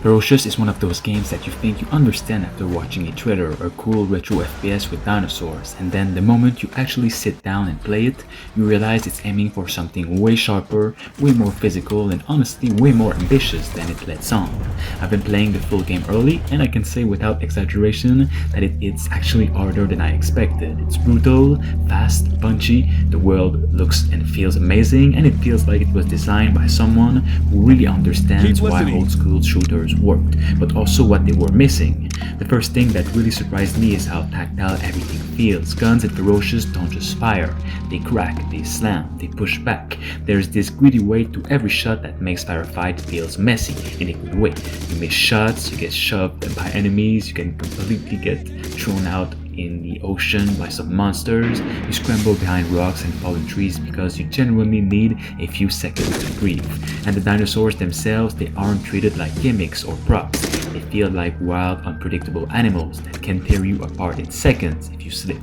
Crysis is one of those games that you think you understand after watching a trailer or cool retro FPS with dinosaurs, and then the moment you actually sit down and play it, you realize it's aiming for something way sharper, way more physical, and honestly way more ambitious than it lets on. I've been playing the full game early, and I can say without exaggeration that it's actually harder than I expected. It's brutal, fast, punchy, the world looks and feels amazing, and it feels like it was designed by someone who really understands why old school shooters worked, but also what they were missing. The first thing that really surprised me is how tactile everything feels. Guns in Crysis don't just fire, they crack, they slam, they push back. There's this gritty way to every shot that makes firefight feels messy in a good way. You miss shots, you get shoved by enemies, you can completely get thrown out in the ocean by some monsters, you scramble behind rocks and fallen trees because you genuinely need a few seconds to breathe. And the dinosaurs themselves, they aren't treated like gimmicks or props. They feel like wild, unpredictable animals that can tear you apart in seconds if you slip.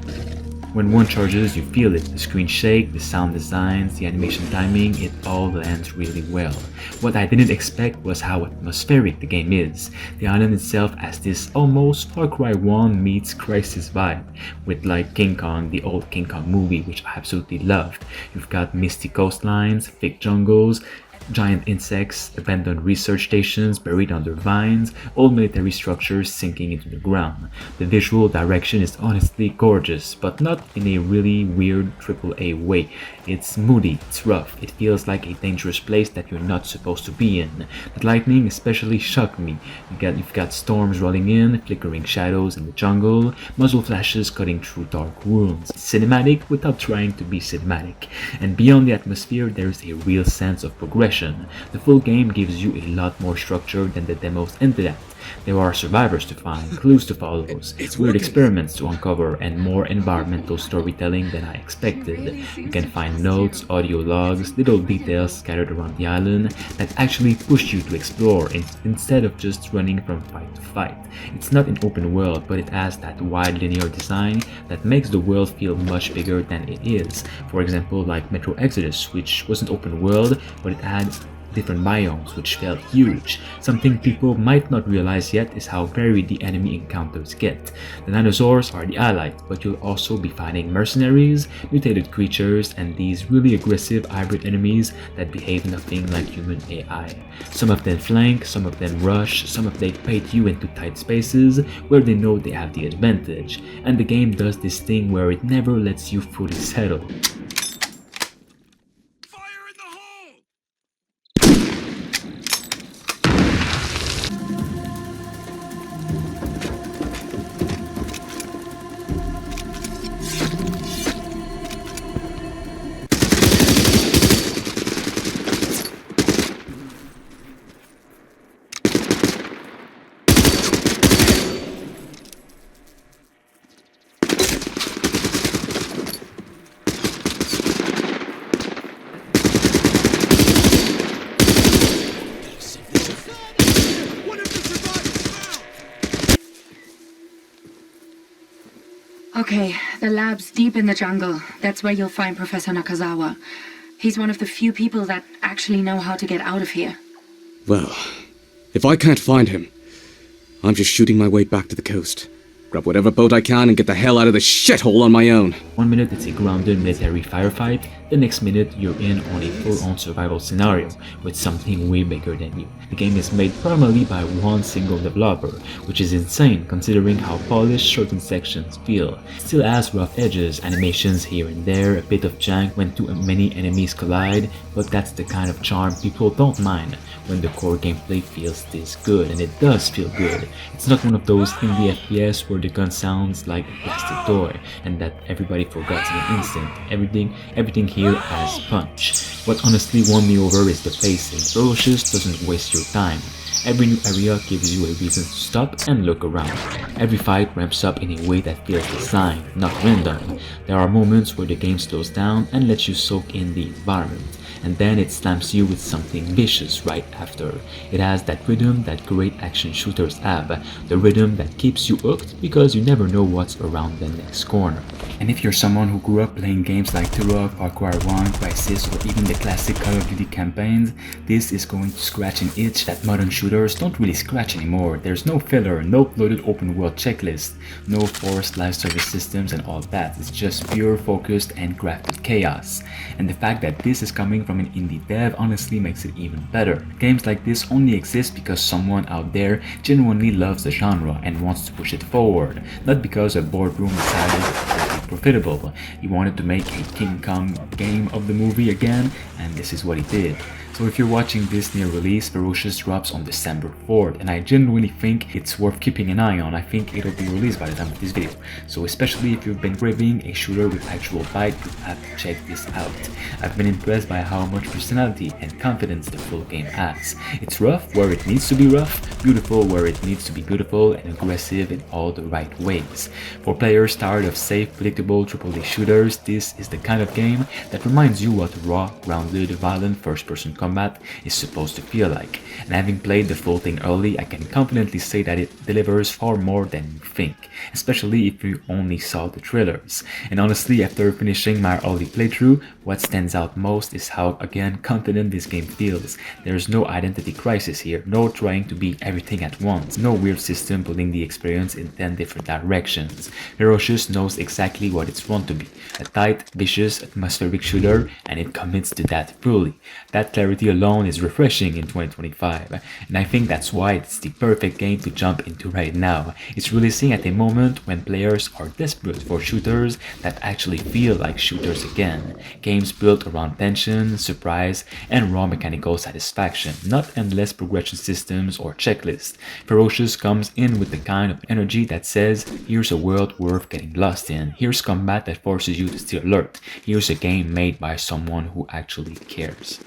When one charges, you feel it. The screen shake, the sound designs, the animation timing, it all lands really well. What I didn't expect was how atmospheric the game is. The island itself has this almost Far Cry 1 meets Crysis vibe, with like King Kong, the old King Kong movie, which I absolutely loved. You've got misty coastlines, thick jungles, giant insects, abandoned research stations buried under vines, old military structures sinking into the ground. The visual direction is honestly gorgeous, but not in a really weird AAA way. It's moody, it's rough, it feels like a dangerous place that you're not supposed to be in. The lightning especially shocked me. You've got storms rolling in, flickering shadows in the jungle, muzzle flashes cutting through dark rooms. It's cinematic without trying to be cinematic. And beyond the atmosphere, there's a real sense of progression. The full game gives you a lot more structure than the demos hinted at. There are survivors to find, clues to follow, weird experiments to uncover, and more environmental storytelling than I expected. You can find notes, audio logs, little details scattered around the island that actually push you to explore instead of just running from fight to fight. It's not an open world, but it has that wide linear design that makes the world feel much bigger than it is. For example, like Metro Exodus, which wasn't open world, but it had different biomes which felt huge. Something people might not realize yet is how varied the enemy encounters get. The dinosaurs are the allies, but you'll also be fighting mercenaries, mutated creatures, and these really aggressive hybrid enemies that behave nothing like human AI. Some of them flank, some of them rush, some of them bait you into tight spaces where they know they have the advantage. And the game does this thing where it never lets you fully settle. Okay, the lab's deep in the jungle. That's where you'll find Professor Nakazawa. He's one of the few people that actually know how to get out of here. Well, if I can't find him, I'm just shooting my way back to the coast. Grab whatever boat I can and get the hell out of this shithole on my own. One minute it's a grounded military firefight, the next minute you're in on a full-on survival scenario with something way bigger than you. The game is made primarily by one single developer, which is insane considering how polished certain sections feel. It still has rough edges, animations here and there, a bit of jank when too many enemies collide, but that's the kind of charm people don't mind when the core gameplay feels this good, and it does feel good. It's not one of those indie FPS where the gun sounds like a plastic toy and that everybody forgets in an instant. Everything here has punch. What honestly won me over is the pacing. Crysis doesn't waste your time. Every new area gives you a reason to stop and look around. Every fight ramps up in a way that feels designed, not random. There are moments where the game slows down and lets you soak in the environment. and then it slams you with something vicious right after. It has that rhythm that great action shooters have, the rhythm that keeps you hooked because you never know what's around the next corner. And if you're someone who grew up playing games like Turok, Far Cry 1, Crysis, or even the classic Call of Duty campaigns, this is going to scratch an itch that modern shooters don't really scratch anymore. There's no filler, no bloated open world checklist, no forced live service systems and all that. It's just pure, focused, and crafted chaos. And the fact that this is coming from an indie dev honestly makes it even better. Games like this only exist because someone out there genuinely loves the genre and wants to push it forward, not because a boardroom decided it would be profitable. He wanted to make a King Kong game of the movie again, and this is what he did. So if you're watching this near release, Ferocious drops on December 4th, and I genuinely think it's worth keeping an eye on. I think it'll be released by the time of this video. So especially if you've been craving a shooter with actual bite, you have to check this out. I've been impressed by how much personality and confidence the full game has. It's rough where it needs to be rough, beautiful where it needs to be beautiful, and aggressive in all the right ways. For players tired of safe, predictable AAA shooters, this is the kind of game that reminds you what raw, grounded, violent first-person combat is supposed to feel like. And having played the full thing early, I can confidently say that it delivers far more than you think, especially if you only saw the trailers. And honestly, after finishing my early playthrough, what stands out most is how, again, confident this game feels. There's no identity crisis here, no trying to be everything at once, no weird system pulling the experience in 10 different directions. Ferocious knows exactly what it's want to be, a tight, vicious, atmospheric shooter, and it commits to that fully. That clarity alone is refreshing in 2025, and I think that's why it's the perfect game to jump into right now. It's releasing at a moment when players are desperate for shooters that actually feel like shooters again. Games built around tension, surprise, and raw mechanical satisfaction, not endless progression systems or checklists. Ferocious comes in with the kind of energy that says, here's a world worth getting lost in, here's combat that forces you to stay alert, here's a game made by someone who actually cares.